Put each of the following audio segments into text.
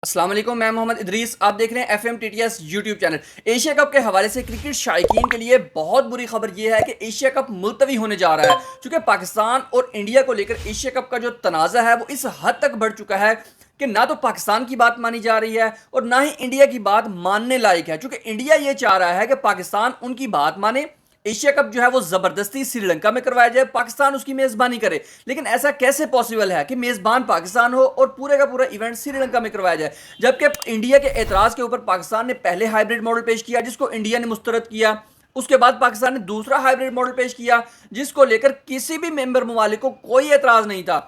अस्सलाम वालेकुम, मैं मोहम्मद इदरीस। आप देख रहे हैं FM TTS YouTube channel. Asia cup के हवाले से क्रिकेट शायकीन के लिए बहुत बुरी खबर यह है कि एशिया कप मुलतवी होने जा रहा है, क्योंकि पाकिस्तान और इंडिया को लेकर एशिया कप का जो तनाज़ा है वो इस हद तक बढ़ चुका है कि ना तो पाकिस्तान की बात मानी जा रही है और ना ही इंडिया की बात मानने लायक है। क्योंकि इंडिया ये चाह रहा है कि पाकिस्तान उनकी बात माने, एशिया कप जो है वो जबरदस्ती श्रीलंका में करवाया जाए, पाकिस्तान उसकी मेजबानी करे। लेकिन ऐसा कैसे पॉसिबल है कि मेजबान पाकिस्तान हो और पूरे का पूरा इवेंट श्रीलंका में करवाया जाए, जबकि इंडिया के एतराज के ऊपर पाकिस्तान ने पहले हाइब्रिड मॉडल पेश किया जिसको इंडिया ने मुस्तरद किया। उसके बाद पाकिस्तान ने दूसरा हाइब्रिड मॉडल पेश किया जिसको लेकर किसी भी मेंबर ममालिक को कोई एतराज नहीं था।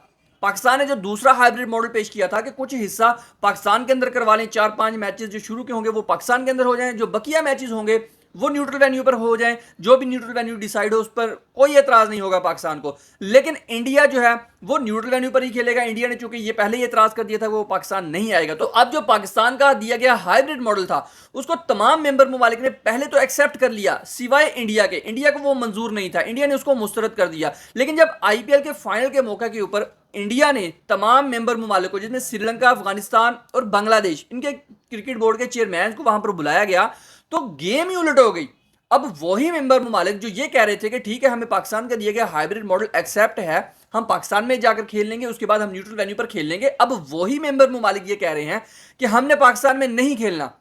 पाकिस्तान ने जो दूसरा हाइब्रिड मॉडल पेश किया था कि कुछ हिस्सा पाकिस्तान के अंदर करवा लें, 4-5 मैचेस जो शुरू के होंगे वो पाकिस्तान के अंदर हो जाएं, जो बकिया मैचेस होंगे वो न्यूट्रल वेन्यू पर हो जाएं, जो भी न्यूट्रल वेन्यू डिसाइड हो उस पर कोई एतराज नहीं होगा पाकिस्तान को। लेकिन इंडिया जो है वो न्यूट्रल वेन्यू पर ही खेलेगा। इंडिया ने चूंकि ये पहले ही एतराज कर दिया था वो पाकिस्तान नहीं आएगा। तो अब जो पाकिस्तान का दिया गया हाइब्रिड मॉडल था उसको तमाम मेंबर ममालिक ने पहले तो एक्सेप्ट कर लिया सिवाय इंडिया के। इंडिया को वो मंजूर नहीं था, इंडिया ने उसको मुस्तरद कर दिया। लेकिन जब आईपीएल के फाइनल के मौके के ऊपर इंडिया ने तमाम मेंबर ममालिक को, जिसमें श्रीलंका, अफगानिस्तान और बांग्लादेश, इनके क्रिकेट बोर्ड के चेयरमैन को वहां पर बुलाया गया, तो गेम ही उलट हो गई। अब वही मेंबर ममालिक जो ये कह रहे थे कि ठीक है हमें पाकिस्तान का दिया गया हाइब्रिड मॉडल एक्सेप्ट है, हम पाकिस्तान में जाकर खेल लेंगे, उसके बाद हम न्यूट्रल वेन्यू पर खेल लेंगे, अब वही मेंबर ममालिक ये कह रहे हैं कि हमने पाकिस्तान में नहीं खेलना।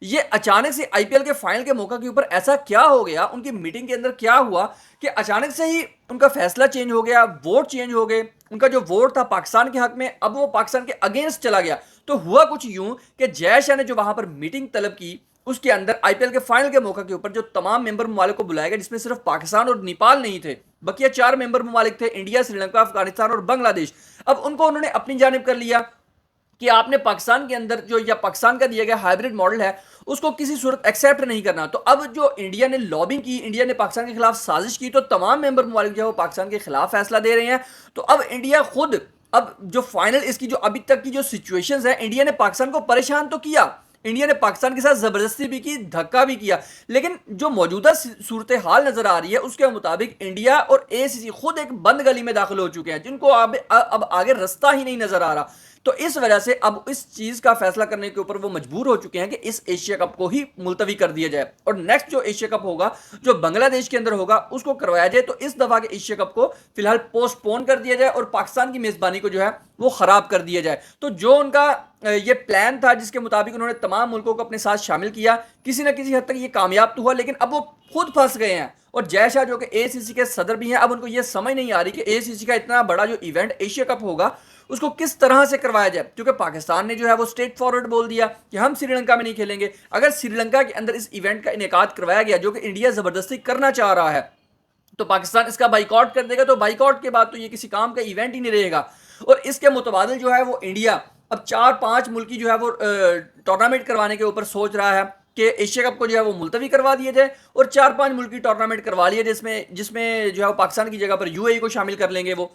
ये अचानक से आईपीएल के फाइनल के मौके के ऊपर ऐसा क्या हो गया, उनकी मीटिंग के अंदर क्या हुआ कि अचानक से ही उनका फैसला चेंज हो गया, वोट चेंज हो गए। उनका जो वोट था पाकिस्तान के हक में अब वो पाकिस्तान के अगेंस्ट चला गया। तो हुआ कुछ यूं कि जय शाह ने जो वहां पर मीटिंग तलब की उसके अंदर आईपीएल के फाइनल के मौके के ऊपर जो तमाम मेंबर ममालिक को बुलाया गया, जिसमें सिर्फ पाकिस्तान और नेपाल नहीं थे, बकिया 4 मेंबर ममालिक थे, इंडिया, श्रीलंका, अफगानिस्तान और बांग्लादेश। अब उनको उन्होंने अपनी जानिब कर लिया कि आपने पाकिस्तान के अंदर जो या पाकिस्तान का दिया गया हाइब्रिड मॉडल है उसको किसी सूरत एक्सेप्ट नहीं करना। तो अब जो इंडिया ने लॉबिंग की, इंडिया ने पाकिस्तान के खिलाफ साजिश की, तो तमाम मेंबर ममालिक जो है वो पाकिस्तान के खिलाफ फैसला दे रहे हैं। तो अब इंडिया खुद, अब जो फाइनल इसकी जो अभी तक की जो सिचुएशंस है, इंडिया ने पाकिस्तान को परेशान तो किया, इंडिया ने पाकिस्तान के साथ जबरदस्ती भी की, धक्का भी किया, लेकिन जो मौजूदा सूरत हाल नजर आ रही है उसके मुताबिक इंडिया और एसीसी खुद एक बंद गली में दाखिल हो चुके हैं, जिनको अब आगे रास्ता ही नहीं नजर आ रहा। तो इस वजह से अब इस चीज का फैसला करने के ऊपर वो मजबूर हो चुके हैं कि इस एशिया कप को ही मुलतवी कर दिया जाए और नेक्स्ट जो एशिया कप होगा जो बांग्लादेश के अंदर होगा उसको करवाया जाए। तो इस दफा के एशिया कप को फिलहाल पोस्टपोन कर दिया जाए और पाकिस्तान की मेजबानी को जो है वो खराब कर दिया जाए। तो जो उनका ये प्लान था जिसके मुताबिक उन्होंने तमाम मुल्कों को अपने साथ शामिल किया, किसी ना किसी हद तक ये कामयाब तो हुआ, लेकिन अब वो खुद फंस गए हैं। और जय शाह जो कि एसीसी के सदर भी हैं, अब उनको ये समझ नहीं आ रही कि एसीसी का इतना बड़ा जो इवेंट एशिया कप होगा उसको किस तरह से करवाया जाए, क्योंकि पाकिस्तान ने जो है वो स्ट्रेट फॉरवर्ड बोल दिया कि हम श्रीलंका में नहीं खेलेंगे। अगर श्रीलंका के अंदर इस इवेंट का इनेकाद करवाया गया जो कि इंडिया जबरदस्ती करना चाह रहा है तो पाकिस्तान इसका बाइकआउट कर देगा। तो बाइकआउट के बाद तो ये किसी काम का इवेंट ही नहीं रहेगा। और इसके मुतबादिल जो है वो इंडिया अब 4-5 मुल्की जो है वो टूर्नामेंट करवाने के ऊपर सोच रहा है कि एशिया कप को जो है वो मुलतवी करवा दिया जाए और 4-5 मुल्की टूर्नामेंट करवा लिए जिसमें जिसमें जो है वो पाकिस्तान की जगह पर यूएई को शामिल कर लेंगे वो।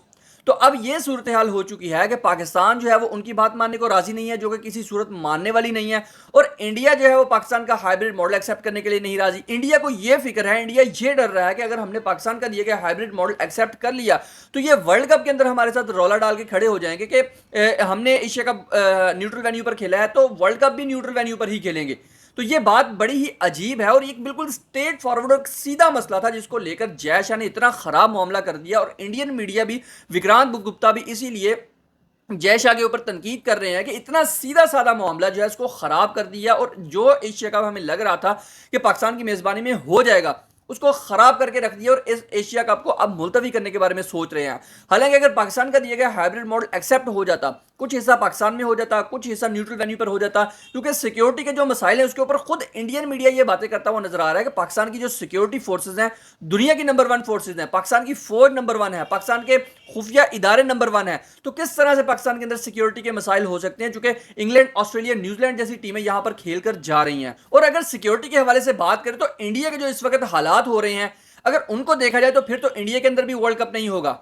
तो अब ये सूरत हाल हो चुकी है कि पाकिस्तान जो है वो उनकी बात मानने को राजी नहीं है, जो कि किसी सूरत मानने वाली नहीं है, और इंडिया जो है वो पाकिस्तान का हाइब्रिड मॉडल एक्सेप्ट करने के लिए नहीं राजी। इंडिया को ये फिक्र है, इंडिया ये डर रहा है कि अगर हमने पाकिस्तान का दिया गया हाइब्रिड मॉडल एक्सेप्ट कर लिया तो ये वर्ल्ड कप के अंदर हमारे साथ रौला डाल के खड़े हो जाएंगे कि हमने एशिया कप न्यूट्रल वेन्यू पर खेला है तो वर्ल्ड कप भी न्यूट्रल वेन्यू पर ही खेलेंगे। तो ये बात बड़ी ही अजीब है और एक बिल्कुल स्ट्रेट फॉरवर्ड और सीधा मसला था जिसको लेकर जय शाह ने इतना खराब मामला कर दिया। और इंडियन मीडिया भी, विक्रांत गुप्ता भी इसीलिए जय शाह के ऊपर तनकीद कर रहे हैं कि इतना सीधा साधा मामला जो है इसको खराब कर दिया और जो एशिया कप हमें लग रहा था कि पाकिस्तान की मेजबानी में हो जाएगा उसको खराब करके रख दिया और इस एशिया कप को अब मुलतवी करने के बारे में सोच रहे हैं। हालांकि अगर पाकिस्तान का दिया गया हाइब्रिड मॉडल एक्सेप्ट हो जाता, कुछ हिस्सा पाकिस्तान में हो जाता, कुछ हिस्सा न्यूट्रल वेन्यू पर हो जाता, क्योंकि सिक्योरिटी के जो मसाइल हैं उसके ऊपर खुद इंडियन मीडिया ये बातें करता हुआ नजर आ रहा है कि पाकिस्तान की जो सिक्योरिटी फोर्सेज हैं दुनिया की नंबर 1 फोर्सेज हैं, पाकिस्तान की फौज नंबर 1 है, पाकिस्तान के खुफिया इदारे नंबर 1 है। तो किस तरह से पाकिस्तान के अंदर सिक्योरिटी के मसाइल हो सकते हैं, चूंकि इंग्लैंड, ऑस्ट्रेलिया, न्यूजीलैंड जैसी टीमें यहां पर खेल कर जा रही हैं। और अगर सिक्योरिटी के हवाले से बात करें तो इंडिया के जो इस वक्त हालात हो रहे हैं अगर उनको देखा जाए तो फिर तो इंडिया के अंदर भी वर्ल्ड कप नहीं होगा।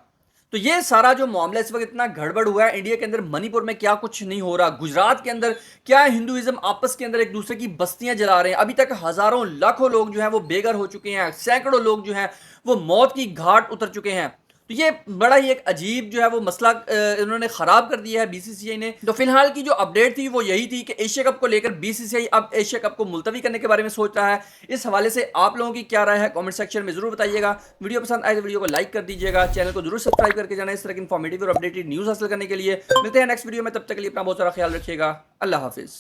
तो ये सारा जो मामला इस वक्त इतना गड़बड़ हुआ है, इंडिया के अंदर मणिपुर में क्या कुछ नहीं हो रहा, गुजरात के अंदर क्या हिंदुइज्म आपस के अंदर एक दूसरे की बस्तियां जला रहे हैं, अभी तक हजारों लाखों लोग जो हैं वो बेघर हो चुके हैं, सैकड़ों लोग जो हैं वो मौत की घाट उतर चुके हैं। तो ये बड़ा ही एक अजीब जो है वो मसला इन्होंने ख़राब कर दिया है बीसीसीआई ने। तो फिलहाल की जो अपडेट थी वो यही थी कि एशिया कप को लेकर बीसीसीआई अब एशिया कप को मुलतवी करने के बारे में सोच रहा है। इस हवाले से आप लोगों की क्या राय है कमेंट सेक्शन में जरूर बताइएगा। वीडियो पसंद आए तो वीडियो को लाइक कर दीजिएगा, चैनल को जरूर सब्सक्राइब करके जाना इस तरह की इन्फॉर्मेटिव और अपडेटेड न्यूज़ हासिल करने के लिए। मिलते हैं नेक्स्ट वीडियो में, तब तक के लिए अपना बहुत सारा ख्याल रखिएगा। अल्लाह हाफिज़।